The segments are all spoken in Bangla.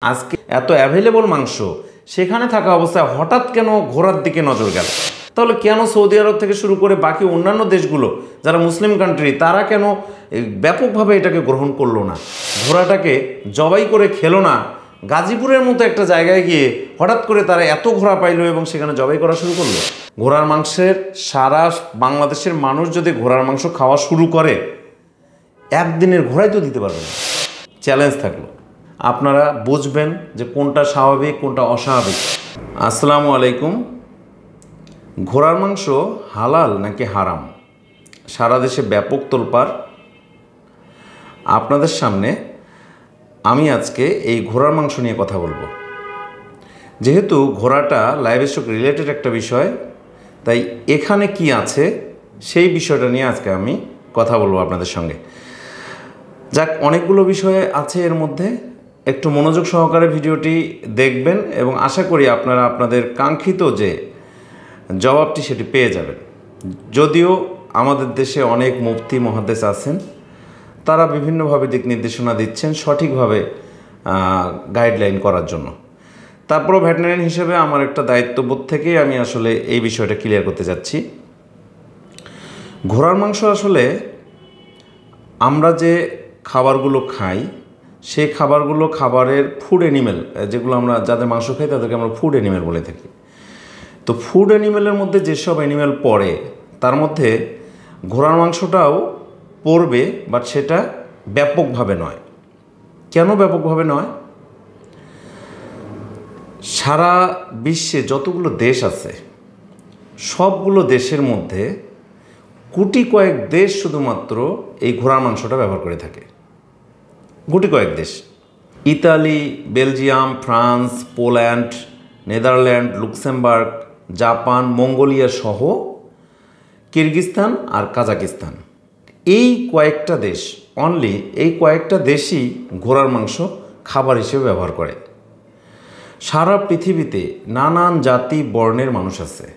আজকে এত অ্যাভেলেবল মাংস সেখানে থাকা অবস্থায় হঠাৎ কেন ঘোড়ার দিকে নজর গেল? তাহলে কেন সৌদি আরব থেকে শুরু করে বাকি অন্যান্য দেশগুলো যারা মুসলিম কান্ট্রি তারা কেন ব্যাপকভাবে এটাকে গ্রহণ করলো না? ঘোড়াটাকে জবাই করে খেলো না? গাজীপুরের মতো একটা জায়গায় গিয়ে হঠাৎ করে তারা এত ঘোড়া পাইলো এবং সেখানে জবাই করা শুরু করলো। ঘোড়ার মাংসের সারা বাংলাদেশের মানুষ যদি ঘোড়ার মাংস খাওয়া শুরু করে, একদিনের ঘোড়াই তো দিতে পারবে না। চ্যালেঞ্জ থাকলো, আপনারা বুঝবেন যে কোনটা স্বাভাবিক কোনটা অস্বাভাবিক। আসসালামু আলাইকুম। ঘোড়ার মাংস হালাল নাকি হারাম, সারা দেশে ব্যাপক তোলপাড়। আপনাদের সামনে আমি আজকে এই ঘোড়ার মাংস নিয়ে কথা বলবো। যেহেতু ঘোড়াটা লাইভস্টক রিলেটেড একটা বিষয়, তাই এখানে কি আছে সেই বিষয়টা নিয়ে আজকে আমি কথা বলবো আপনাদের সঙ্গে। যাক, অনেকগুলো বিষয় আছে এর মধ্যে, একটু মনোযোগ সহকারে ভিডিওটি দেখবেন এবং আশা করি আপনারা আপনাদের কাঙ্ক্ষিত যে জবাবটি সেটি পেয়ে যাবেন। যদিও আমাদের দেশে অনেক মুফতি মুহাদ্দিস আছেন, তারা বিভিন্নভাবে দিক নির্দেশনা দিচ্ছেন সঠিকভাবে গাইডলাইন করার জন্য। তারপরও ভেটেরিনারিয়ান হিসেবে আমার একটা দায়িত্ববোধ থেকেই আমি আসলে এই বিষয়টা ক্লিয়ার করতে যাচ্ছি। ঘোড়ার মাংস আসলে আমরা যে খাবারগুলো খাই সেই খাবারগুলো খাবারের ফুড অ্যানিমেল, যেগুলো আমরা যাদের মাংস খাই তাদেরকে আমরা ফুড অ্যানিমেল বলে থাকি। তো ফুড অ্যানিমেলের মধ্যে যেসব অ্যানিমেল পড়ে তার মধ্যে ঘোড়ার মাংসটাও পড়বে, বাট সেটা ব্যাপকভাবে নয়। কেন ব্যাপকভাবে নয়? সারা বিশ্বে যতগুলো দেশ আছে সবগুলো দেশের মধ্যে গুটি কয়েক দেশ শুধুমাত্র এই ঘোড়ার মাংসটা ব্যবহার করে থাকে। গুটি কয়েক দেশ: Italy, Belgium, France, Poland, Netherland, Luxembourg, Japan, Mongolia সহ কিরগিজস্তান আর কাজাকিস্তান। এই কয়েকটা দেশ, অনলি এই কয়েকটা দেশই ঘোড়ার মাংস খাবার হিসেবে ব্যবহার করে। সারা পৃথিবীতে নানান জাতি বর্ণের মানুষ আছে,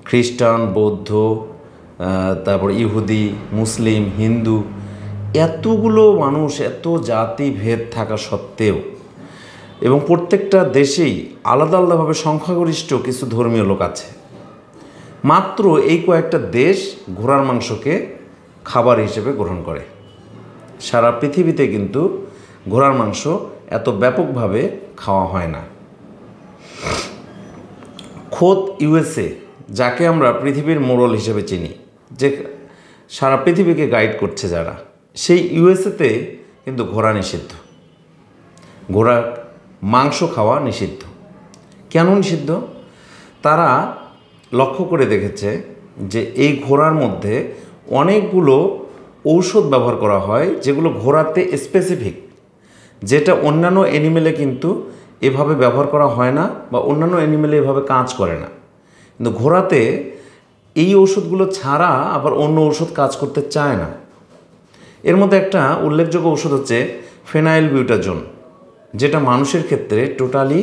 খ্রিস্টান, বৌদ্ধ, তারপর ইহুদি, মুসলিম, হিন্দু, এতগুলো মানুষ, এত জাতি ভেদ থাকা সত্ত্বেও এবং প্রত্যেকটা দেশেই আলাদা আলাদাভাবে সংখ্যাগরিষ্ঠ কিছু ধর্মীয় লোক আছে, মাত্র এই কয়েকটা দেশ ঘোড়ার মাংসকে খাবার হিসেবে গ্রহণ করে। সারা পৃথিবীতে কিন্তু ঘোড়ার মাংস এত ব্যাপকভাবে খাওয়া হয় না। খোদ ইউএসএ, যাকে আমরা পৃথিবীর মোড়ল হিসেবে চিনি, যে সারা পৃথিবীকে গাইড করছে যারা, সেই ইউএসএতে কিন্তু ঘোড়া নিষিদ্ধ, ঘোড়ার মাংস খাওয়া নিষিদ্ধ। কেন নিষিদ্ধ? তারা লক্ষ্য করে দেখেছে যে এই ঘোড়ার মধ্যে অনেকগুলো ঔষধ ব্যবহার করা হয় যেগুলো ঘোড়াতে স্পেসিফিক, যেটা অন্যান্য অ্যানিমেলে কিন্তু এভাবে ব্যবহার করা হয় না বা অন্যান্য অ্যানিমেলে এভাবে কাজ করে না। কিন্তু ঘোড়াতে এই ওষুধগুলো ছাড়া আবার অন্য ওষুধ কাজ করতে চায় না। এর মধ্যে একটা উল্লেখযোগ্য ওষুধ হচ্ছে ফেনাইল বিউটাজোন, যেটা মানুষের ক্ষেত্রে টোটালি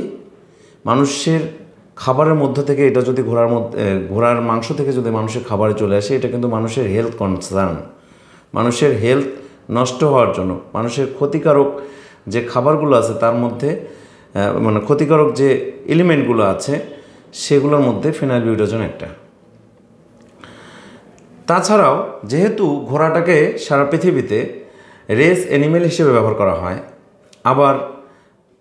মানুষের খাবারের মধ্য থেকে, এটা যদি ঘোড়ার মাংস থেকে যদি মানুষের খাবারে চলে আসে, এটা কিন্তু মানুষের হেলথ কনসার্ন, মানুষের হেলথ নষ্ট হওয়ার জন্য, মানুষের ক্ষতিকারক যে খাবারগুলো আছে তার মধ্যে মানে ক্ষতিকারক যে এলিমেন্টগুলো আছে সেগুলোর মধ্যে ফেনাইল বিউটাজোন একটা। তাছাড়াও যেহেতু ঘোড়াটাকে সারা পৃথিবীতে রেস অ্যানিমেল হিসেবে ব্যবহার করা হয়, আবার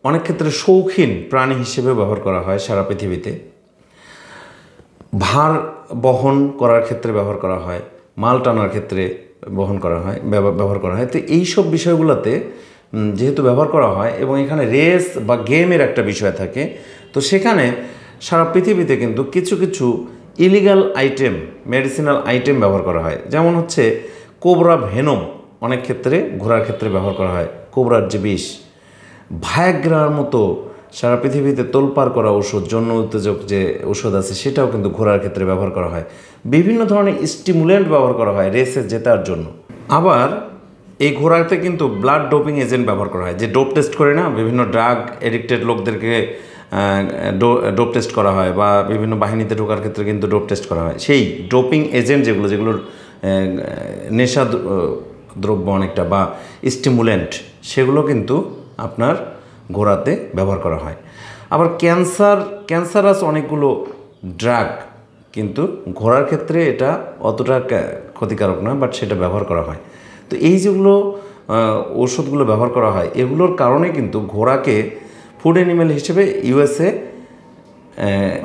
অনেক ক্ষেত্রে শৌখিন প্রাণী হিসেবে ব্যবহার করা হয় সারা পৃথিবীতে, ভার বহন করার ক্ষেত্রে ব্যবহার করা হয়, মাল টানার ক্ষেত্রে ব্যবহার করা হয়। তো এইসব বিষয়গুলোতে যেহেতু ব্যবহার করা হয় এবং এখানে রেস বা গেমের একটা বিষয় থাকে, তো সেখানে সারা পৃথিবীতে কিন্তু কিছু কিছু ইলিগাল আইটেম, মেডিসিনাল আইটেম ব্যবহার করা হয়। যেমন হচ্ছে কোবরা ভেনম, অনেক ক্ষেত্রে ঘোড়ার ক্ষেত্রে ব্যবহার করা হয়, কোবরার যে বিষ। ভায়াগ্রার মতো সারা পৃথিবীতে তোলপাড় করা ওষুধ, জন্য উত্তেজক যে ওষুধ আছে সেটাও কিন্তু ঘোড়ার ক্ষেত্রে ব্যবহার করা হয়। বিভিন্ন ধরনের স্টিমুলেন্ট ব্যবহার করা হয় রেসে জেতার জন্য। আবার এই ঘোড়াতে কিন্তু ব্লাড ডোপিং এজেন্ট ব্যবহার করা হয়, যে ডোপ টেস্ট করে না, বিভিন্ন ড্রাগ এডিক্টেড লোকদেরকে ডোপ টেস্ট করা হয়, বা বিভিন্ন বাহিনীতে ঢোকার ক্ষেত্রে কিন্তু ডোপ টেস্ট করা হয়। সেই ডোপিং এজেন্ট যেগুলোর নেশা দ্রব্য অনেকটা বা স্টিমুলেন্ট, সেগুলো কিন্তু আপনার ঘোড়াতে ব্যবহার করা হয়। আবার ক্যান্সারাস অনেকগুলো ড্রাগ কিন্তু ঘোড়ার ক্ষেত্রে এটা অতটা ক্ষতিকারক নয়, বাট সেটা ব্যবহার করা হয়। তো এই যেগুলো ওষুধগুলো ব্যবহার করা হয় এগুলোর কারণে কিন্তু ঘোড়াকে ফুড অ্যানিমেল হিসেবে ইউএসএ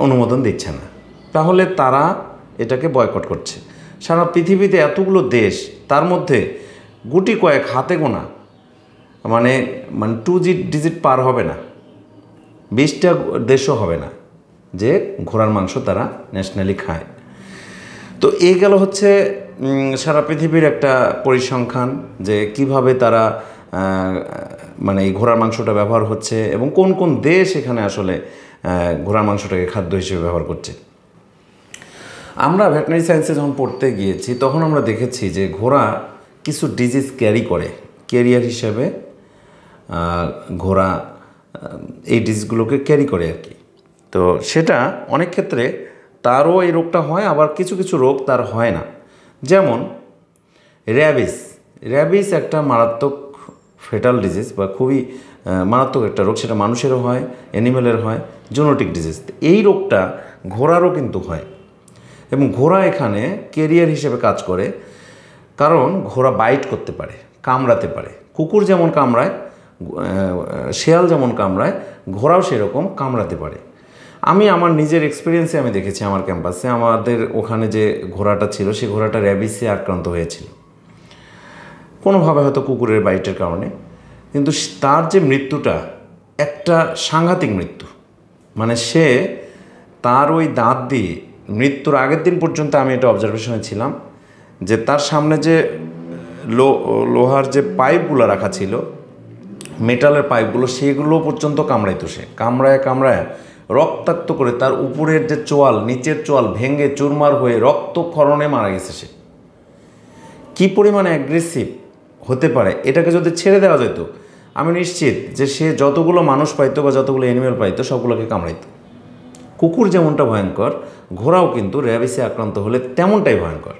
অনুমোদন দিচ্ছে না। তাহলে তারা এটাকে বয়কট করছে। সারা পৃথিবীতে এতগুলো দেশ, তার মধ্যে গুটি কয়েক হাতে গোনা, মানে 2 ডিজিট পার হবে না, 20টা দেশও হবে না যে ঘোড়ার মাংস তারা ন্যাশনালি খায়। তো এই গেল হচ্ছে সারা পৃথিবীর একটা পরিসংখ্যান যে কিভাবে তারা মানে এই ঘোড়ার মাংসটা ব্যবহার হচ্ছে এবং কোন কোন দেশ এখানে আসলে ঘোড়ার মাংসটাকে খাদ্য হিসেবে ব্যবহার করছে। আমরা ভেটেরিনারি সায়েন্সে যখন পড়তে গিয়েছি তখন আমরা দেখেছি যে ঘোড়া কিছু ডিজিজ ক্যারি করে, ক্যারিয়ার হিসেবে ঘোড়া এই ডিজিজগুলোকে ক্যারি করে আর কি। তো সেটা অনেক ক্ষেত্রে তারও এই রোগটা হয়, আবার কিছু কিছু রোগ তার হয় না। যেমন র্যাবিস একটা মারাত্মক ফেটাল ডিজিজ বা খুবই মারাত্মক একটা রোগ, সেটা মানুষেরও হয়, অ্যানিমেলের হয়, জেনেটিক ডিজিজ। এই রোগটা ঘোড়ারও কিন্তু হয় এবং ঘোড়া এখানে ক্যারিয়ার হিসেবে কাজ করে, কারণ ঘোড়া বাইট করতে পারে, কামড়াতে পারে। কুকুর যেমন কামড়ায়, শেয়াল যেমন কামড়ায়, ঘোড়াও সেরকম কামড়াতে পারে। আমি আমার নিজের এক্সপিরিয়েন্সে আমি দেখেছি, আমার ক্যাম্পাসে আমাদের ওখানে যে ঘোড়াটা ছিল সেই ঘোড়াটা র্যাবিসে আক্রান্ত হয়েছিল কোনোভাবে, হয়তো কুকুরের বাইটের কারণে। কিন্তু তার যে মৃত্যুটা একটা সাংঘাতিক মৃত্যু, মানে সে তার ওই দাঁত দিয়ে মৃত্যুর আগের দিন পর্যন্ত আমি এটা অবজারভেশনে ছিলাম যে তার সামনে যে লোহার যে পাইপগুলো রাখা ছিল, মেটালের পাইপগুলো, সেগুলো পর্যন্ত কামড়াইতো সে। কামড়ায় রক্তাক্ত করে তার উপরের যে চোয়াল, নিচের চোয়াল ভেঙে চুরমার হয়ে রক্তক্ষরণে মারা গেছে সে। কী পরিমাণে অ্যাগ্রেসিভ হতে পারে, এটাকে যদি ছেড়ে দেওয়া যেত আমি নিশ্চিত যে সে যতগুলো মানুষ পাইতো বা যতগুলো অ্যানিমেল পাইতো সবগুলোকে কামড়াইতো। কুকুর যেমনটা ভয়ঙ্কর, ঘোড়াও কিন্তু র্যাবিসে আক্রান্ত হলে তেমনটাই ভয়ঙ্কর।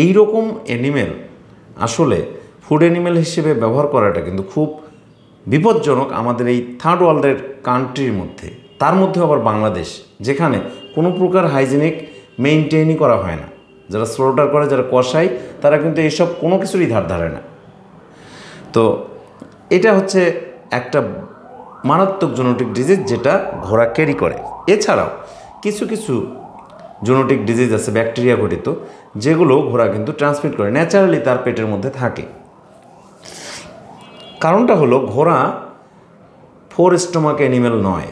এই রকম অ্যানিমেল আসলে ফুড অ্যানিমেল হিসেবে ব্যবহার করাটা কিন্তু খুব বিপজ্জনক আমাদের এই থার্ড ওয়ার্ল্ডের কান্ট্রির মধ্যে, তার মধ্যে আবার বাংলাদেশ, যেখানে কোনো প্রকার হাইজিনিক মেইনটেইনই করা হয় না। যারা স্লোটার করে, যারা কষায়, তারা কিন্তু এইসব কোনো কিছুরই ধার ধারে না। তো এটা হচ্ছে একটা মারাত্মক জেনেটিক ডিজিজ যেটা ঘোড়া ক্যারি করে। এছাড়াও কিছু কিছু জেনেটিক ডিজিজ আছে ব্যাকটেরিয়া ঘটিত, যেগুলো ঘোড়া কিন্তু ট্রান্সমিট করে, ন্যাচারালি তার পেটের মধ্যে থাকে। কারণটা হলো ঘোড়া 4 স্টোমাক অ্যানিমেল নয়,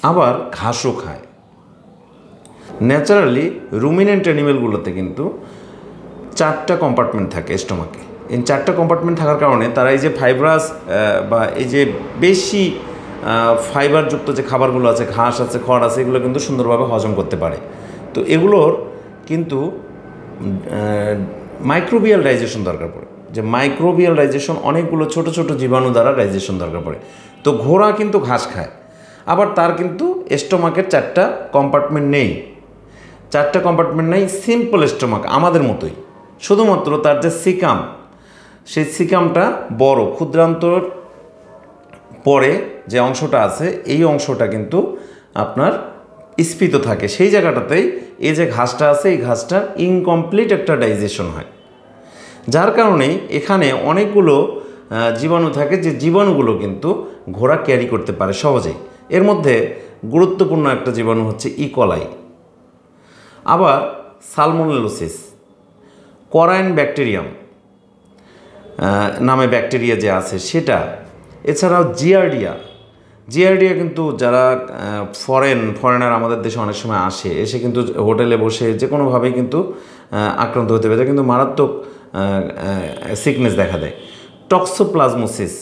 আবার ঘাসও খায়। ন্যাচারালি রুমিনেন্ট অ্যানিমেলগুলোতে কিন্তু 4টা কম্পার্টমেন্ট থাকে স্টোমাকে। এই 4টা কম্পার্টমেন্ট থাকার কারণে তারা এই যে ফাইব্রাস বা এই যে বেশি ফাইবারযুক্ত যে খাবারগুলো আছে, ঘাস আছে, খড় আছে, এগুলো কিন্তু সুন্দরভাবে হজম করতে পারে। তো এগুলোর কিন্তু মাইক্রোবিয়াল ডাইজেশন দরকার পড়ে, যে মাইক্রোবিয়াল ডাইজেশন অনেকগুলো ছোট ছোট জীবাণু দ্বারা ডাইজেশন দরকার পড়ে। তো ঘোড়া কিন্তু ঘাস খায়, আবার তার কিন্তু স্টোমাকের 4টা কম্পার্টমেন্ট নেই। 4টা কম্পার্টমেন্ট নেই, সিম্পল স্টোমাক আমাদের মতোই, শুধুমাত্র তার যে সিকাম, সেই সিকামটা বড়, ক্ষুদ্রান্তর পরে যে অংশটা আছে এই অংশটা কিন্তু আপনার স্ফীত থাকে। সেই জায়গাটাতেই এই যে ঘাসটা আছে, এই ঘাসটার ইনকমপ্লিট একটা ডাইজেশন হয়, যার কারণেই এখানে অনেকগুলো জীবাণু থাকে, যে জীবাণুগুলো কিন্তু ঘোড়া ক্যারি করতে পারে সহজেই। এর মধ্যে গুরুত্বপূর্ণ একটা জীবাণু হচ্ছে ইকোলাই, আবার সালমোনেলোসিস, করাইন ব্যাকটেরিয়াম নামে ব্যাকটেরিয়া যে আছে সেটা, এছাড়াও জিয়ার্ডিয়া কিন্তু যারা ফরেনার আমাদের দেশে অনেক সময় এসে কিন্তু হোটেলে বসে যে কোনোভাবেই কিন্তু আক্রান্ত হতে পারে, কিন্তু মারাত্মক সিকনেস দেখা দেয়। টক্সোপ্লাজমোসিস,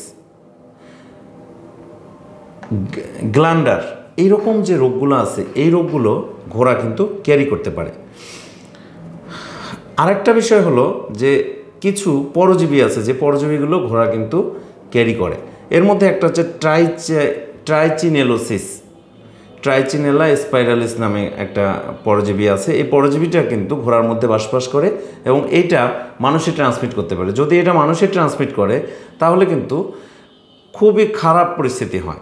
গ্ল্যান্ডার, এইরকম যে রোগগুলো আছে এই রোগগুলো ঘোড়া কিন্তু ক্যারি করতে পারে। আরেকটা বিষয় হলো যে কিছু পরজীবী আছে, যে পরজীবীগুলো ঘোড়া কিন্তু ক্যারি করে। এর মধ্যে একটা হচ্ছে ট্রাইচিনেলা স্পাইরালিস নামে একটা পরজীবী আছে। এই পরজীবীটা কিন্তু ঘোড়ার মধ্যে বাস করে এবং এইটা মানুষে ট্রান্সমিট করতে পারে। যদি এটা মানুষে ট্রান্সমিট করে তাহলে কিন্তু খুবই খারাপ পরিস্থিতি হয়,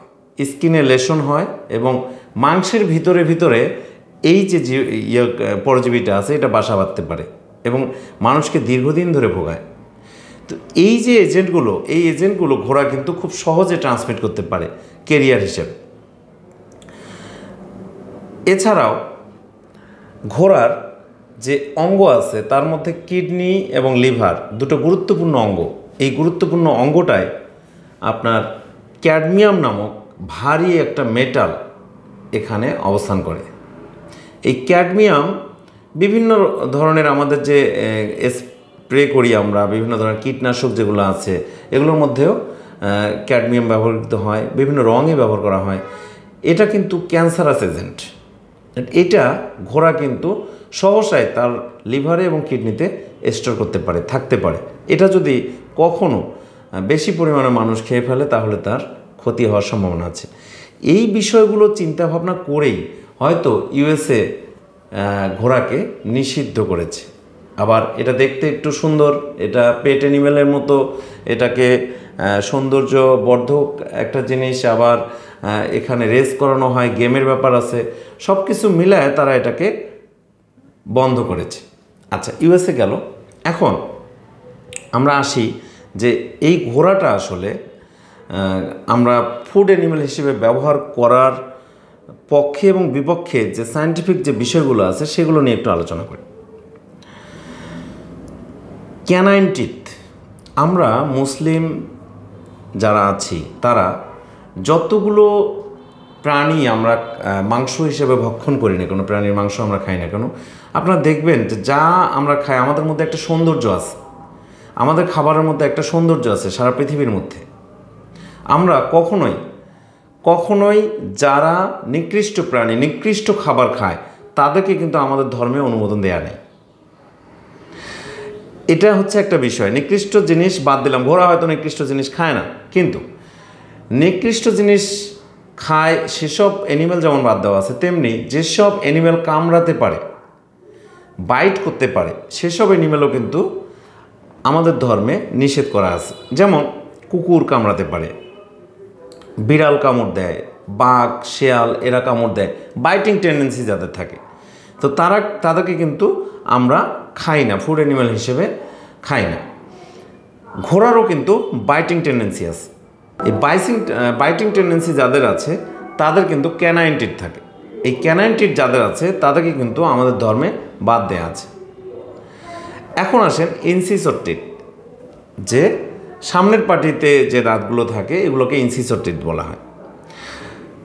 স্কিনে লেশন হয় এবং মাংসের ভিতরে ভিতরে এই যে পরজীবীটা আছে এটা বাসা বাঁধতে পারে এবং মানুষকে দীর্ঘদিন ধরে ভোগায়। তো এই যে এজেন্টগুলো ঘোড়া কিন্তু খুব সহজে ট্রান্সমিট করতে পারে ক্যারিয়ার হিসেবে। এছাড়াও ঘোড়ার যে অঙ্গ আছে তার মধ্যে কিডনি এবং লিভার দুটো গুরুত্বপূর্ণ অঙ্গ। এই গুরুত্বপূর্ণ অঙ্গটায় আপনার ক্যাডমিয়াম নামক ভারী একটা মেটাল এখানে অবস্থান করে। এই ক্যাডমিয়াম বিভিন্ন ধরনের আমাদের যে স্প্রে করি আমরা, বিভিন্ন ধরনের কীটনাশক যেগুলো আছে এগুলোর মধ্যেও ক্যাডমিয়াম ব্যবহৃত হয়, বিভিন্ন রঙে ব্যবহার করা হয়। এটা কিন্তু ক্যান্সারাস এজেন্ট। এটা ঘোড়া কিন্তু সহসায় তার লিভারে এবং কিডনিতে স্টোর করতে পারে, থাকতে পারে। এটা যদি কখনো বেশি পরিমাণে মানুষ খেয়ে ফেলে তাহলে তার ক্ষতি হওয়ার সম্ভাবনা আছে। এই বিষয়গুলো চিন্তাভাবনা করেই হয়তো ইউএসএ ঘোড়াকে নিষিদ্ধ করেছে। আবার এটা দেখতে একটু সুন্দর, এটা পেট অ্যানিমেলের মতো, এটাকে সৌন্দর্য বর্ধক একটা জিনিস, আবার এখানে রেস করানো হয়, গেমের ব্যাপার আছে, সব কিছু মিলায় তারা এটাকে বন্ধ করেছে। আচ্ছা, ইউএসএ গেল। এখন আমরা আসি যে এই ঘোড়াটা আসলে আমরা ফুড অ্যানিমেল হিসেবে ব্যবহার করার পক্ষে এবং বিপক্ষে যে সায়েন্টিফিক যে বিষয়গুলো আছে সেগুলো নিয়ে একটু আলোচনা করি। ক্যানাইন টিথ, আমরা মুসলিম যারা আছি তারা যতগুলো প্রাণী আমরা মাংস হিসেবে ভক্ষণ করি না, কোনো প্রাণীর মাংস আমরা খাই না কেন, আপনারা দেখবেন যে যা আমরা খাই আমাদের মধ্যে একটা সৌন্দর্য আছে, আমাদের খাবারের মধ্যে একটা সৌন্দর্য আছে সারা পৃথিবীর মধ্যে। আমরা কখনোই যারা নিকৃষ্ট প্রাণী, নিকৃষ্ট খাবার খায় তাদেরকে কিন্তু আমাদের ধর্মে অনুমোদন দেয়া নেই। এটা হচ্ছে একটা বিষয়। নিকৃষ্ট জিনিস বাদ দিলাম, ঘোড়া হয়তো নিকৃষ্ট জিনিস খায় না, কিন্তু নিকৃষ্ট জিনিস খায় সেসব অ্যানিমেল যেমন বাদ দেওয়া আছে, তেমনি যেসব অ্যানিমেল কামড়াতে পারে, বাইট করতে পারে, সেসব অ্যানিমেলও কিন্তু আমাদের ধর্মে নিষেধ করা আছে। যেমন কুকুর কামড়াতে পারে, বিড়াল কামড় দেয়, বাঘ, শেয়াল এরা কামড় দেয়, বাইটিং টেন্ডেন্সি যাদের থাকে, তো তাদেরকে কিন্তু আমরা খাই না, ফুড অ্যানিমেল হিসেবে খাই না। ঘোড়ারও কিন্তু বাইটিং টেন্ডেন্সি আছে। এই বাইটিং টেন্ডেন্সি যাদের আছে তাদের কিন্তু ক্যানাইন টিথ থাকে। এই ক্যানাইন টিথ যাদের আছে তাদেরকে কিন্তু আমাদের ধর্মে বাদ দেওয়া আছে। এখন আসেন ইনসিসর টিথ, যে সামনের পাটিতে যে দাঁতগুলো থাকে এগুলোকে ইনসিসর টিথ বলা হয়।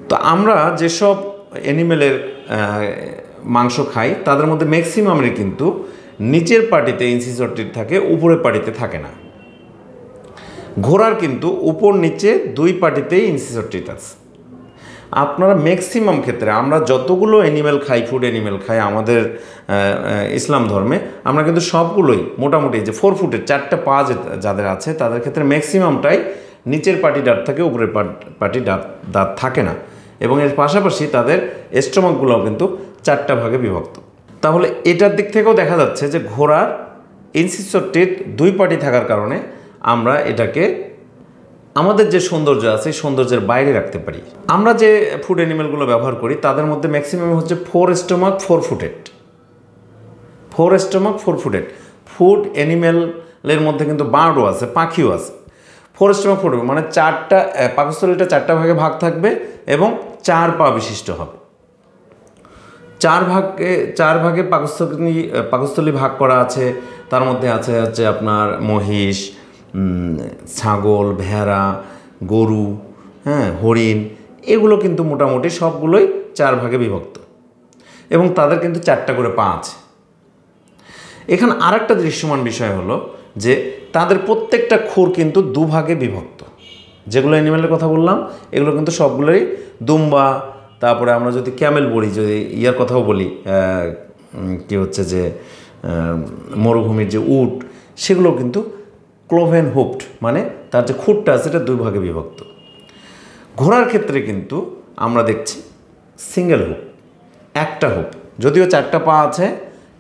তো আমরা যেসব অ্যানিমেলের মাংস খাই তাদের মধ্যে ম্যাক্সিমামেরই কিন্তু নিচের পাটিতে ইনসিসর টিথ থাকে, উপরের পাটিতে থাকে না। ঘোড়ার কিন্তু উপর নিচে দুই পাটিতেই ইনসিসর টিথ আছে। আপনারা ম্যাক্সিমাম ক্ষেত্রে আমরা যতগুলো অ্যানিমেল খাই, ফুড অ্যানিমেল খাই আমাদের ইসলাম ধর্মে, আমরা কিন্তু সবগুলোই মোটামুটি যে 4 ফুটের 4টা পা যাদের আছে তাদের ক্ষেত্রে ম্যাক্সিমামটাই নিচের পাটি দাঁত থাকে, উপরের পাটি দাঁত থাকে না। এবং এর পাশাপাশি তাদের স্টোমাকগুলোও কিন্তু 4টা ভাগে বিভক্ত। তাহলে এটার দিক থেকেও দেখা যাচ্ছে যে ঘোড়ার ইনসিসর টিথ 2 পাটি থাকার কারণে আমরা এটাকে আমাদের যে সৌন্দর্য আছে এই সৌন্দর্যের বাইরে রাখতে পারি। আমরা যে ফুড অ্যানিমেলগুলো ব্যবহার করি তাদের মধ্যে ম্যাক্সিমাম হচ্ছে 4 stomach 4 footed. 4 stomach 4 footed. Food অ্যানিমেলের মধ্যে কিন্তু বার্ডও আছে, পাখিও আছে। 4 স্টোমাক 4 ফুটেড মানে 4টা পাকস্থলীটা 4টা ভাগে ভাগ থাকবে এবং 4 পা বিশিষ্ট হবে। 4 ভাগে পাকস্থলী ভাগ করা আছে। তার মধ্যে আছে হচ্ছে আপনার মহিষ, ছাগল, ভেড়া, গরু, হরিণ, এগুলো কিন্তু মোটামুটি সবগুলোই 4 ভাগে বিভক্ত এবং তাদের কিন্তু 4টা করে পা আছে। এখানে আরেকটা দৃশ্যমান বিষয় হলো যে তাদের প্রত্যেকটা খুর কিন্তু 2 ভাগে বিভক্ত। যেগুলো অ্যানিমেলের কথা বললাম এগুলো কিন্তু সবগুলোই দুম্বা, তারপরে আমরা যদি ক্যামেল বলি, যদি ইয়ার কথাও বলি, কি হচ্ছে যে মরুভূমির যে উট, সেগুলো কিন্তু ক্লোভেন হুপড, মানে তার যে খুঁটটা আছে সেটা 2 ভাগে বিভক্ত। ঘোড়ার ক্ষেত্রে কিন্তু আমরা দেখছি সিঙ্গেল হুপ, একটা হুপ, যদিও 4টা পা আছে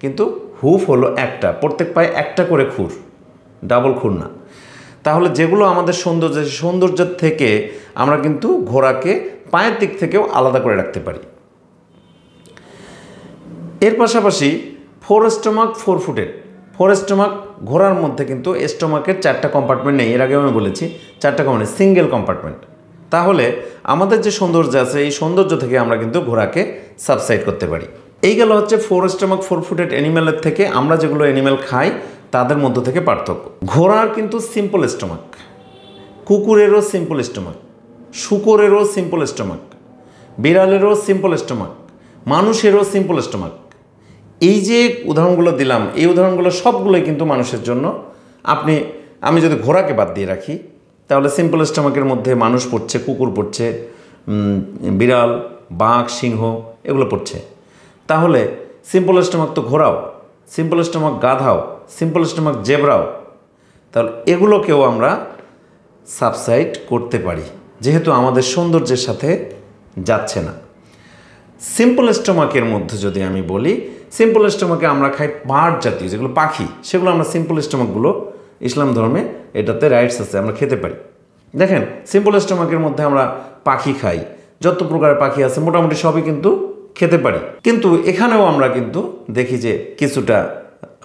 কিন্তু হুপ হলো একটা, প্রত্যেক পায়ে একটা করে খুর, ডাবল খুর না। তাহলে যেগুলো আমাদের সৌন্দর্য, সৌন্দর্যের থেকে আমরা কিন্তু ঘোড়াকে পায়ের দিক থেকেও আলাদা করে রাখতে পারি। এর পাশাপাশি 4 স্টমাক 4 ফুটেড। 4 স্টমাক ঘোড়ার মধ্যে কিন্তু স্টমাকের 4টা কম্পার্টমেন্ট নেই, এর আগেও আমি বলেছি 4টা কম্পার্টমেন্ট, সিঙ্গেল কম্পার্টমেন্ট। তাহলে আমাদের যে সৌন্দর্য আছে এই সৌন্দর্য থেকে আমরা কিন্তু ঘোড়াকে সাবসাইড করতে পারি। এই গেল হচ্ছে 4 স্টমাক 4 ফুটেড অ্যানিম্যালের থেকে আমরা যেগুলো অ্যানিম্যাল খাই তাদের মধ্য থেকে পার্থক্য। ঘোড়ার কিন্তু সিম্পল স্টমাক, কুকুরেরও সিম্পল স্টমাক, শূকরেরও সিম্পল স্টমাক, বিড়ালেরও সিম্পল স্টমাক, মানুষেরও সিম্পল স্টমাক। এই যে উদাহরণগুলো দিলাম এই উদাহরণগুলো সবগুলোই কিন্তু মানুষের জন্য। আমি যদি ঘোড়াকে বাদ দিয়ে রাখি তাহলে সিম্পল স্টমাকের মধ্যে মানুষ পড়ছে, কুকুর পড়ছে, বিড়াল, বাঘ, সিংহ এগুলো পড়ছে। তাহলে সিম্পল স্টমাক তো ঘোড়াও, সিম্পল স্টমাক গাধাও, সিম্পল স্টমাক জেব্রাও। তাহলে এগুলোকেও আমরা সাবসাইড করতে পারি যেহেতু আমাদের সৌন্দর্যের সাথে যাচ্ছে না। সিম্পল স্টমাকের মধ্যে যদি আমি বলি, সিম্পল স্টমাকে আমরা খাই বার্ড জাতীয় যেগুলো পাখি, সেগুলো আমরা সিম্পল স্টমাকগুলো ইসলাম ধর্মে এটাতে রাইটস আছে, আমরা খেতে পারি। দেখেন সিম্পল স্টমাকের মধ্যে আমরা পাখি খাই, যত প্রকারের পাখি আছে মোটামুটি সবই কিন্তু খেতে পারি। কিন্তু এখানেও আমরা কিন্তু দেখি যে কিছুটা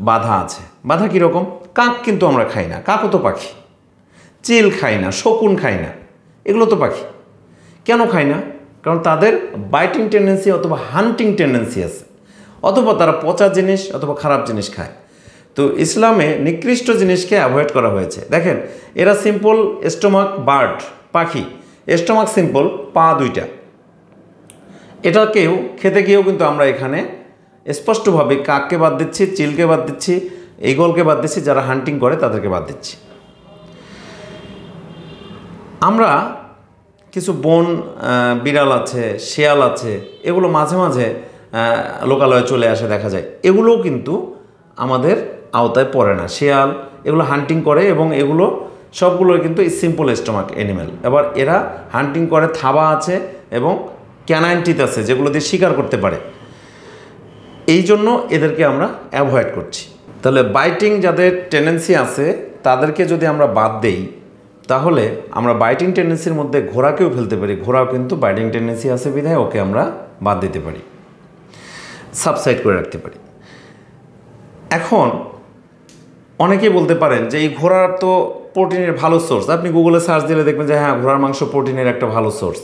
বাধা আছে। বাধা কীরকম? কাক কিন্তু আমরা খাই না, কাকও তো পাখি। চিল খাই না, শকুন খাই না, এগুলো তো পাখি। কেন খাই না? কারণ তাদের বাইটিং টেন্ডেন্সি অথবা হান্টিং টেন্ডেন্সি আছে, অথবা তারা পচা জিনিস অথবা খারাপ জিনিস খায়। তো ইসলামে নিকৃষ্ট জিনিসকে অ্যাভয়েড করা হয়েছে। দেখেন এরা সিম্পল স্টমাক বার্ড পাখি, স্টমাক সিম্পল, পা 2টা। এটাকেও খেতে গিয়েও কিন্তু আমরা এখানে স্পষ্টভাবে কাককে বাদ দিচ্ছি, চিলকে বাদ দিচ্ছি, ঈগলকে বাদ দিচ্ছি, যারা হান্টিং করে তাদেরকে বাদ দিচ্ছি। আমরা কিছু বন বিড়াল আছে, শেয়াল আছে, এগুলো মাঝে মাঝে লোকালয়ে চলে আসে দেখা যায়, এগুলোও কিন্তু আমাদের আওতায় পড়ে না। শেয়াল এগুলো হান্টিং করে এবং এগুলো সবগুলোই কিন্তু সিম্পল স্টমাক অ্যানিম্যাল। এবার এরা হান্টিং করে, থাবা আছে এবং ক্যানাইন টিথ আছে যেগুলো দিয়ে শিকার করতে পারে, এই জন্য এদেরকে আমরা অ্যাভয়েড করছি। তাহলে বাইটিং যাদের টেন্ডেন্সি আছে তাদেরকে যদি আমরা বাদ দেই তাহলে আমরা বাইটিং টেন্ডেন্সির মধ্যে ঘোড়াকেও ফেলতে পারি। ঘোড়াও কিন্তু বাইটিং টেন্ডেন্সি আছে বিধায় ওকে আমরা বাদ দিতে পারি, সাবসাইড করে রাখতে পারি। এখন অনেকেই বলতে পারেন যে এই ঘোড়ার তো প্রোটিনের ভালো সোর্স। আপনি গুগলে সার্চ দিলে দেখবেন যে হ্যাঁ ঘোড়ার মাংস প্রোটিনের একটা ভালো সোর্স।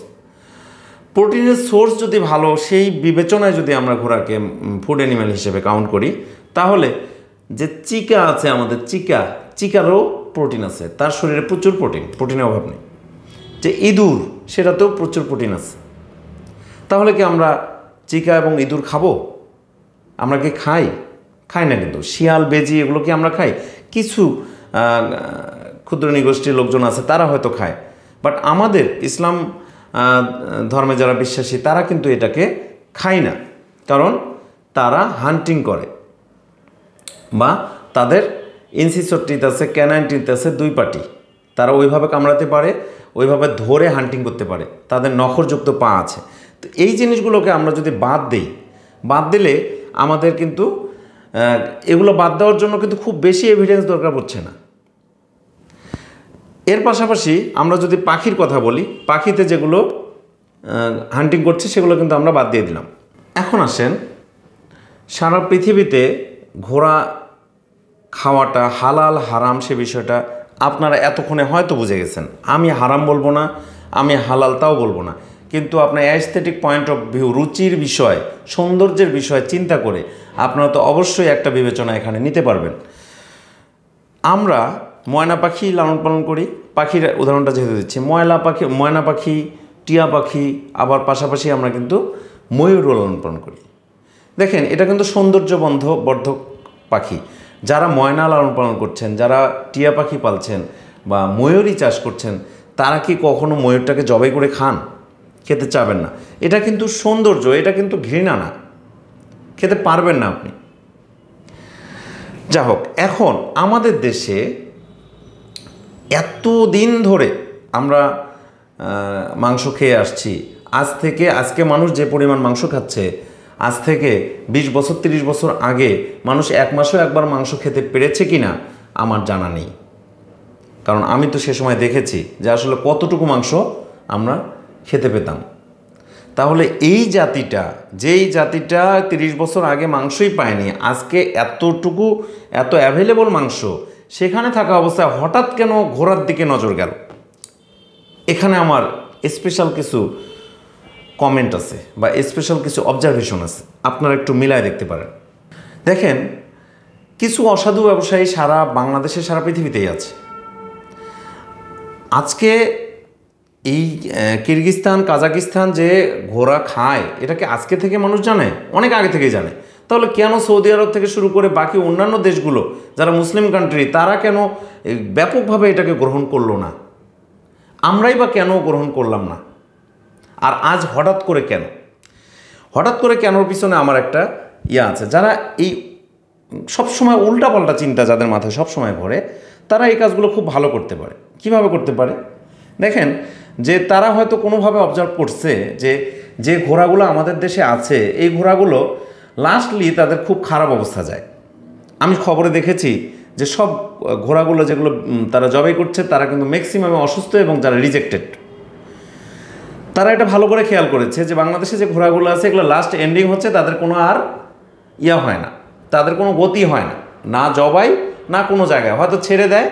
প্রোটিনের সোর্স যদি ভালো, সেই বিবেচনায় যদি আমরা ঘোড়াকে ফুড অ্যানিম্যাল হিসেবে কাউন্ট করি তাহলে যে চিকা আছে আমাদের, চিকারও প্রোটিন আছে, তার শরীরে প্রচুর প্রোটিনের অভাব নেই। যে ইঁদুর, সেটাতেও প্রচুর প্রোটিন আছে। তাহলে কি আমরা চিকা এবং ইঁদুর খাবো? আমরা কি খাই না। কিন্তু শিয়াল, বেজি এগুলো কি আমরা খাই? কিছু ক্ষুদ্র নিগোষ্ঠীর লোকজন আছে তারা হয়তো খায়, বাট আমাদের ইসলাম ধর্মে যারা বিশ্বাসী তারা কিন্তু এটাকে খায় না, কারণ তারা হান্টিং করে বা তাদের ইনসিসর টিথ আছে, ক্যানাইন টিথ আছে, 2 পাটি, তারা ওইভাবে কামড়াতে পারে, ওইভাবে ধরে হান্টিং করতে পারে, তাদের নখরযুক্ত পা আছে। তো এই জিনিসগুলোকে আমরা যদি বাদ দিলে আমাদের কিন্তু এগুলো বাদ দেওয়ার জন্য কিন্তু খুব বেশি এভিডেন্স দরকার পড়ছে না। এর পাশাপাশি আমরা যদি পাখির কথা বলি, পাখিতে যেগুলো হান্টিং করছে সেগুলো কিন্তু আমরা বাদ দিয়ে দিলাম। এখন আসেন, সারা পৃথিবীতে ঘোড়া খাওয়াটা হালাল হারাম সে বিষয়টা আপনারা এতক্ষণে হয়তো বুঝে গেছেন। আমি হারাম বলবো না, আমি হালাল তাও বলবো না, কিন্তু আপনার অ্যাস্থেটিক পয়েন্ট অফ ভিউ, রুচির বিষয়, সৌন্দর্যের বিষয় চিন্তা করে আপনারা তো অবশ্যই একটা বিবেচনা এখানে নিতে পারবেন। আমরা ময়না পাখি লালন পালন করি, পাখির উদাহরণটা যেহেতু দিচ্ছি, ময়না পাখি, টিয়া পাখি, আবার পাশাপাশি আমরা কিন্তু ময়ূর লালন পালন করি। দেখেন এটা কিন্তু সৌন্দর্যবর্ধক পাখি। যারা ময়না লালন পালন করছেন, যারা টিয়া পাখি পালছেন বা ময়ূরই চাষ করছেন, তারা কি কখনো ময়ূরটাকে জবাই করে খান? খেতে চাবেন না। এটা কিন্তু সৌন্দর্য, এটা কিন্তু ঘৃণা না, খেতে পারবেন না আপনি। যা হোক, এখন আমাদের দেশে এতদিন ধরে আমরা মাংস খেয়ে আসছি। আজকে মানুষ যে পরিমাণ মাংস খাচ্ছে, আজ থেকে 20 বছর 30 বছর আগে মানুষ 1 মাসেও একবার মাংস খেতে পেরেছে কিনা আমার জানা নেই। কারণ আমি তো সে সময় দেখেছি যে আসলে কতটুকু মাংস আমরা খেতে পেতাম। তাহলে এই জাতিটা, যেই জাতিটা 30 বছর আগে মাংসই পায়নি, আজকে এতটুকু এত অ্যাভেলেবল মাংস সেখানে থাকা অবস্থায় হঠাৎ কেন ঘোড়ার দিকে নজর গেল? এখানে আমার স্পেশাল কিছু কমেন্ট আছে বা স্পেশাল কিছু অবজারভেশন আছে, আপনারা একটু মিলায় দেখতে পারেন। দেখেন, কিছু অসাধু ব্যবসায়ী সারা বাংলাদেশে, সারা পৃথিবীতেই আছে। আজকে এই কিরগিজস্তান, কাজাকিস্তান যে ঘোড়া খায়, এটাকে আজকে থেকে মানুষ জানে? অনেক আগে থেকেই জানে। তাহলে কেন সৌদি আরব থেকে শুরু করে বাকি অন্যান্য দেশগুলো যারা মুসলিম কান্ট্রি, তারা কেন ব্যাপকভাবে এটাকে গ্রহণ করলো না? আমরাই বা কেন গ্রহণ করলাম না? আর আজ হঠাৎ করে কেন? হঠাৎ করে কেনর পিছনে আমার একটা আছে। যারা এই সবসময় উল্টাপাল্টা চিন্তা যাদের মাথায় সবসময় ঘোরে, তারা এই কাজগুলো খুব ভালো করতে পারে। কিভাবে করতে পারে? দেখেন, যে তারা হয়তো কোনোভাবে অবজার্ভ করছে যে যে ঘোড়াগুলো আমাদের দেশে আছে, এই ঘোড়াগুলো লাস্টলি তাদের খুব খারাপ অবস্থা যায়। আমি খবরে দেখেছি যে সব ঘোড়াগুলো যেগুলো তারা জবাই করছে, তারা কিন্তু ম্যাক্সিমামে অসুস্থ এবং যারা রিজেক্টেড। তারা এটা ভালো করে খেয়াল করেছে যে বাংলাদেশে যে ঘোড়াগুলো আছে, এগুলো লাস্ট এন্ডিং হচ্ছে তাদের কোনো আর হয় না, তাদের কোনো গতি হয় না, না জবাই না কোনো জায়গায়, হয়তো ছেড়ে দেয়,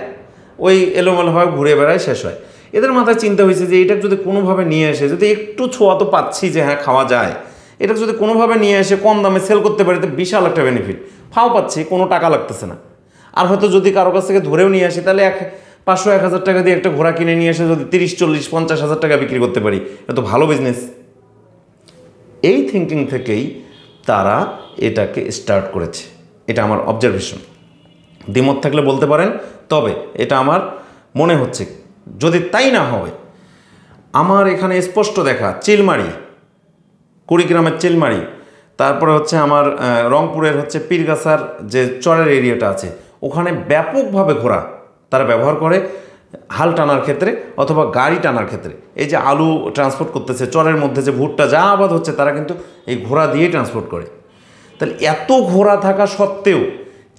ওই এলোমেলোভাবে ঘুরে বেড়ায়, শেষ হয়। এদের মাথায় চিন্তা হয়েছে যে এটা যদি কোনোভাবে নিয়ে এসে, যদি একটু ছোঁয়া তো পাচ্ছি যে হ্যাঁ খাওয়া যায়, এটা যদি কোনোভাবে নিয়ে এসে কম দামে সেল করতে পারি, তো বিশাল একটা বেনিফিট। ফাও পাচ্ছি, কোনো টাকা লাগতেছে না। আর হয়তো যদি কারো কাছ থেকে ধরেও নিয়ে আসি, তাহলে 500-1000 টাকা দিয়ে একটা ঘোড়া কিনে নিয়ে এসে যদি 30-40-50 হাজার টাকা বিক্রি করতে পারি, এটা তো ভালো বিজনেস। এই থিঙ্কিং থেকেই তারা এটাকে স্টার্ট করেছে। এটা আমার অবজারভেশন। দ্বিমত থাকলে বলতে পারেন, তবে এটা আমার মনে হচ্ছে। যদি তাই না হয়, আমার এখানে স্পষ্ট দেখা চিলমারি, কুড়িগ্রামের চিলমারি, তারপরে হচ্ছে আমার রংপুরের হচ্ছে পীরগাছার যে চরের এরিয়াটা আছে, ওখানে ব্যাপকভাবে ঘোড়া তারা ব্যবহার করে হাল টানার ক্ষেত্রে অথবা গাড়ি টানার ক্ষেত্রে। এই যে আলু ট্রান্সপোর্ট করতেছে, চরের মধ্যে যে ভুট্টা যা আবাদ হচ্ছে, তারা কিন্তু এই ঘোড়া দিয়েই ট্রান্সপোর্ট করে। তাহলে এত ঘোড়া থাকা সত্ত্বেও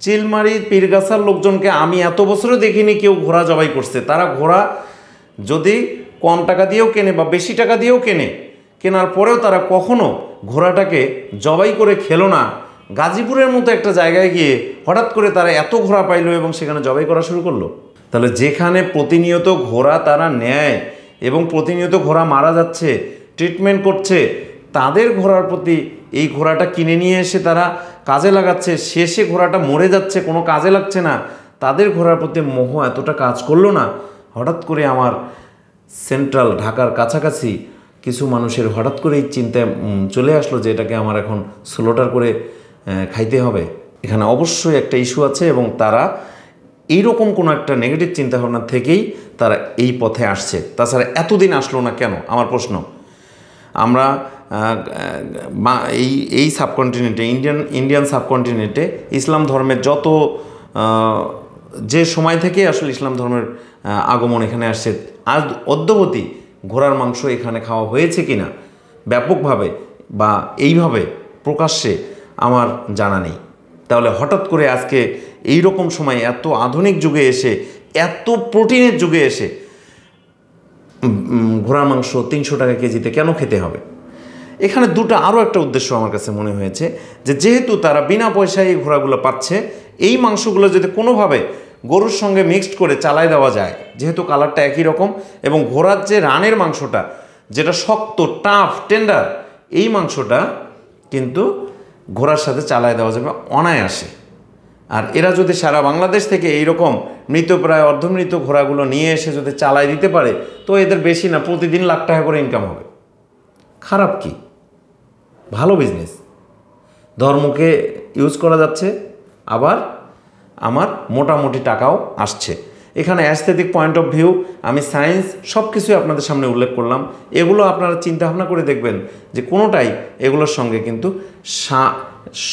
চিলমারি পীরগাছার লোকজনকে আমি এত বছরও দেখিনি কেউ ঘোড়া জবাই করছে। তারা ঘোড়া যদি কম টাকা দিয়েও কেনে বা বেশি টাকা দিয়েও কেনার পরেও তারা কখনো ঘোড়াটাকে জবাই করে খেলো না। গাজীপুরের মতো একটা জায়গায় গিয়ে হঠাৎ করে তারা এত ঘোড়া পাইলো এবং সেখানে জবাই করা শুরু করলো। তাহলে যেখানে প্রতিনিয়ত ঘোড়া তারা নেয় এবং প্রতিনিয়ত ঘোড়া মারা যাচ্ছে, ট্রিটমেন্ট করছে, তাদের ঘোড়ার প্রতি এই ঘোড়াটা কিনে নিয়ে এসে তারা কাজে লাগাচ্ছে, শেষে ঘোড়াটা মরে যাচ্ছে, কোনো কাজে লাগছে না, তাদের ঘোড়ার প্রতি মোহ এতটা কাজ করলো না। হঠাৎ করে আমার সেন্ট্রাল ঢাকার কাছাকাছি কিছু মানুষের হঠাৎ করে এই চিন্তায় চলে আসলো যে এটাকে আমার এখন স্লোটার করে খাইতে হবে। এখানে অবশ্যই একটা ইস্যু আছে এবং তারা এইরকম কোনো একটা নেগেটিভ চিন্তাভাবনা থেকেই তারা এই পথে আসছে। তাছাড়া এতদিন আসলো না কেন, আমার প্রশ্ন। আমরা এই সাবকন্টিনেন্টে, ইন্ডিয়ান সাবকন্টিনেন্টে ইসলাম ধর্মের যত যে সময় থেকে আসলে ইসলাম ধর্মের আগমন এখানে আসছে, আজ অদ্যাবধি ঘোড়ার মাংস এখানে খাওয়া হয়েছে কিনা ব্যাপকভাবে বা এইভাবে প্রকাশ্যে আমার জানা নেই। তাহলে হঠাৎ করে আজকে এই রকম সময়, এত আধুনিক যুগে এসে, এত প্রোটিনের যুগে এসে ঘোড়ার মাংস 300 টাকা কেজিতে কেন খেতে হবে? এখানে আরও একটা উদ্দেশ্য আমার কাছে মনে হয়েছে যে যেহেতু তারা বিনা পয়সায় এই ঘোড়াগুলো পাচ্ছে, এই মাংসগুলো যদি কোনোভাবে গরুর সঙ্গে মিক্সড করে চালাই দেওয়া যায়, যেহেতু কালারটা একই রকম এবং ঘোড়ার যে রানের মাংসটা যেটা শক্ত, টাফ, টেন্ডার, এই মাংসটা কিন্তু ঘোড়ার সাথে চালাই দেওয়া যাবে অনায়াসে। আর এরা যদি সারা বাংলাদেশ থেকে এইরকম মৃতপ্রায় অর্ধমৃত ঘোড়াগুলো নিয়ে এসে যদি চালাই দিতে পারে, তো এদের বেশি না, প্রতিদিন লাখ টাকা করে ইনকাম হবে। খারাপ কি? ভালো বিজনেস। ধর্মকে ইউজ করা যাচ্ছে, আবার আমার মোটামুটি টাকাও আসছে। এখানে অ্যাস্থেটিক পয়েন্ট অফ ভিউ, আমি সায়েন্স সব কিছুই আপনাদের সামনে উল্লেখ করলাম। এগুলো আপনারা চিন্তাভাবনা করে দেখবেন যে কোনোটাই এগুলোর সঙ্গে কিন্তু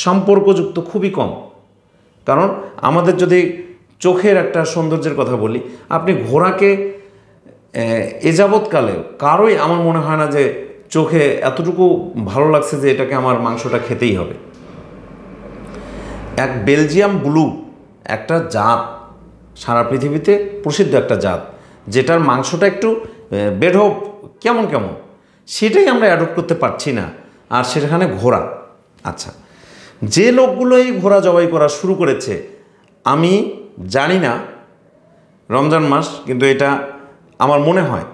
সম্পর্কযুক্ত খুবই কম। কারণ আমাদের যদি চোখের একটা সৌন্দর্যের কথা বলি, আপনি ঘোড়াকে এ যাবৎকালে কারোই আমার মনে হয় না যে চোখে এতটুকু ভালো লাগছে যে এটাকে আমার মাংসটা খেতেই হবে। এক বেলজিয়াম ব্লু একটা জাত, সারা পৃথিবীতে প্রসিদ্ধ একটা জাত, যেটার মাংসটা একটু বেঢপ কেমন কেমন, সেটাই আমরা অ্যাডপ্ট করতে পারছি না, আর সেখানে ঘোড়া। আচ্ছা, যে লোকগুলো এই ঘোড়া জবাই করা শুরু করেছে, আমি জানি না রমজান মাস, কিন্তু এটা আমার মনে হয়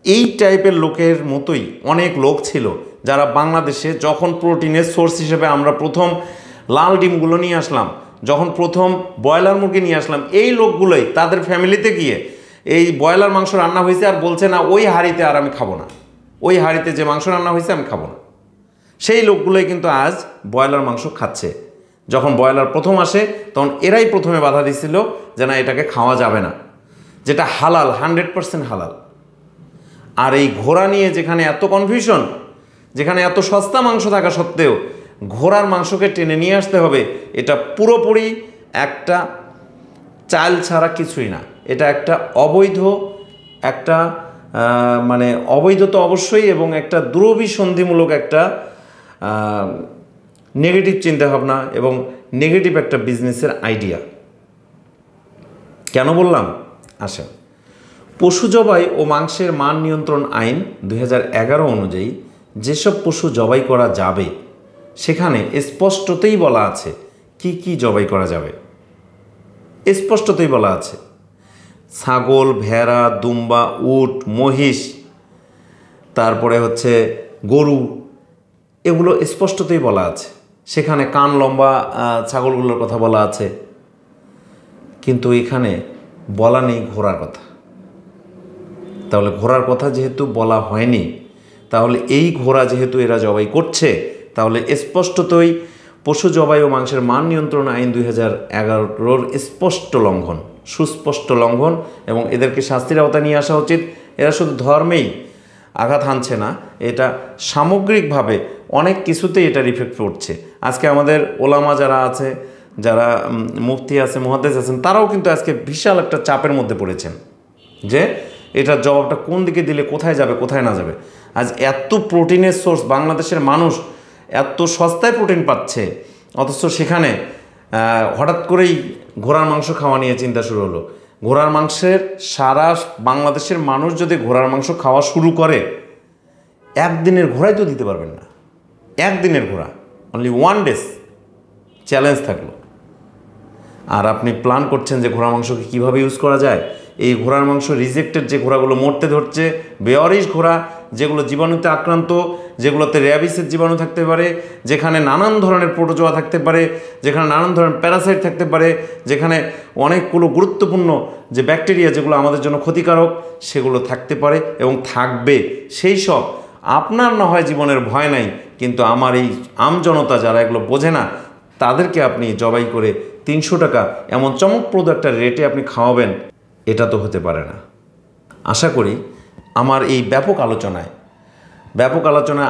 এই টাইপের লোকের মতোই অনেক লোক ছিল যারা বাংলাদেশে যখন প্রোটিনের সোর্স হিসেবে আমরা প্রথম লাল ডিমগুলো নিয়ে আসলাম, যখন প্রথম ব্রয়লার মুরগি নিয়ে আসলাম, এই লোকগুলোই তাদের ফ্যামিলিতে গিয়ে এই ব্রয়লার মাংস রান্না হয়েছে আর বলছে না ওই হাঁড়িতে আর আমি খাবো না, ওই হাঁড়িতে যে মাংস রান্না হয়েছে আমি খাবো না। সেই লোকগুলোই কিন্তু আজ ব্রয়লার মাংস খাচ্ছে। যখন ব্রয়লার প্রথম আসে তখন এরাই প্রথমে বাধা দিছিল যে না, এটাকে খাওয়া যাবে না, যেটা হালাল, 100% হালাল। আর এই ঘোড়া নিয়ে যেখানে এত কনফিউশন, যেখানে এত সস্তা মাংস থাকা সত্ত্বেও ঘোড়ার মাংসকে টেনে নিয়ে আসতে হবে, এটা পুরোপুরি একটা চাল ছাড়া কিছুই না। এটা একটা অবৈধ, একটা মানে অবৈধ তো অবশ্যই, এবং একটা দুরভিসন্ধিমূলক একটা নেগেটিভ চিন্তাভাবনা এবং নেগেটিভ একটা বিজনেসের আইডিয়া। কেন বললাম? আসেন, পশু জবাই ও মাংসের মান নিয়ন্ত্রণ আইন 2011 অনুযায়ী যেসব পশু জবাই করা যাবে সেখানে স্পষ্টতই বলা আছে কি কি জবাই করা যাবে। স্পষ্টতই বলা আছে ছাগল, ভেড়া, দুম্বা, উট, মহিষ, তারপরে হচ্ছে গরু, এগুলো স্পষ্টতই বলা আছে। সেখানে কান লম্বা ছাগলগুলোর কথা বলা আছে, কিন্তু এখানে বলা নেই ঘোড়ার কথা। তাহলে ঘোড়ার কথা যেহেতু বলা হয়নি, তাহলে এই ঘোড়া যেহেতু এরা জবাই করছে, তাহলে স্পষ্টতই পশু জবাই ও মাংসের মান নিয়ন্ত্রণ আইন 2011 স্পষ্ট লঙ্ঘন, সুস্পষ্ট লঙ্ঘন, এবং এদেরকে শাস্তির আওতায় নিয়ে আসা উচিত। এরা শুধু ধর্মেই আঘাত হানছে না, এটা সামগ্রিকভাবে অনেক কিছুতেই এটার ইফেক্ট পড়ছে। আজকে আমাদের ওলামা যারা আছে, যারা মুফতি আছে, মুহাদ্দিস আছেন, তারাও কিন্তু আজকে বিশাল একটা চাপের মধ্যে পড়েছেন যে এটার জবাবটা কোন দিকে দিলে কোথায় যাবে, কোথায় না যাবে। আজ এত প্রোটিনের সোর্স, বাংলাদেশের মানুষ এত সস্তায় প্রোটিন পাচ্ছে, অথচ সেখানে হঠাৎ করেই ঘোড়ার মাংস খাওয়া নিয়ে চিন্তা শুরু হলো। ঘোড়ার মাংসের, সারা বাংলাদেশের মানুষ যদি ঘোড়ার মাংস খাওয়া শুরু করে, একদিনের ঘোড়াই তো দিতে পারবেন না। একদিনের ঘোড়া, অনলি 1 ডেজ চ্যালেঞ্জ থাকলো। আর আপনি প্ল্যান করছেন যে ঘোড়ার মাংসকে কীভাবে ইউজ করা যায়। এই ঘোড়ার মাংস রিজেক্টেড যে ঘোড়াগুলো মরতে ধরছে, বেওয়ারিশ ঘোড়া, যেগুলো জীবাণুতে আক্রান্ত, যেগুলোতে র্যাবিসের জীবাণু থাকতে পারে, যেখানে নানান ধরনের প্রোটোজোয়া থাকতে পারে, যেখানে নানান ধরনের প্যারাসাইট থাকতে পারে, যেখানে অনেকগুলো গুরুত্বপূর্ণ যে ব্যাকটেরিয়া যেগুলো আমাদের জন্য ক্ষতিকারক, সেগুলো থাকতে পারে এবং থাকবে। সেই সব আপনার না হয় জীবনের ভয় নাই, কিন্তু আমার এই আমজনতা যারা এগুলো বোঝে না, তাদেরকে আপনি জবাই করে 300 টাকা এমন চমকপ্রদ একটা রেটে আপনি খাওয়াবেন, এটা তো হতে পারে না। আশা করি আমার এই ব্যাপক আলোচনায়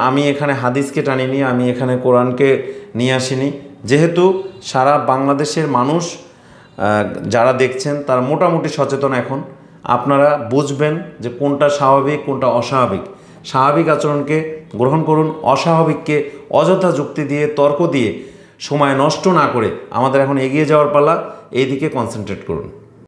আমি এখানে হাদিসকে টানিনি, আমি এখানে কোরআনকে নিয়ে আসিনি। যেহেতু সারা বাংলাদেশের মানুষ যারা দেখছেন তারা মোটামুটি সচেতন, এখন আপনারা বুঝবেন যে কোনটা স্বাভাবিক, কোনটা অস্বাভাবিক। স্বাভাবিক আচরণকে গ্রহণ করুন, অস্বাভাবিককে অযথা যুক্তি দিয়ে, তর্ক দিয়ে সময় নষ্ট না করে আমাদের এখন এগিয়ে যাওয়ার পালা, এই দিকে কনসেন্ট্রেট করুন।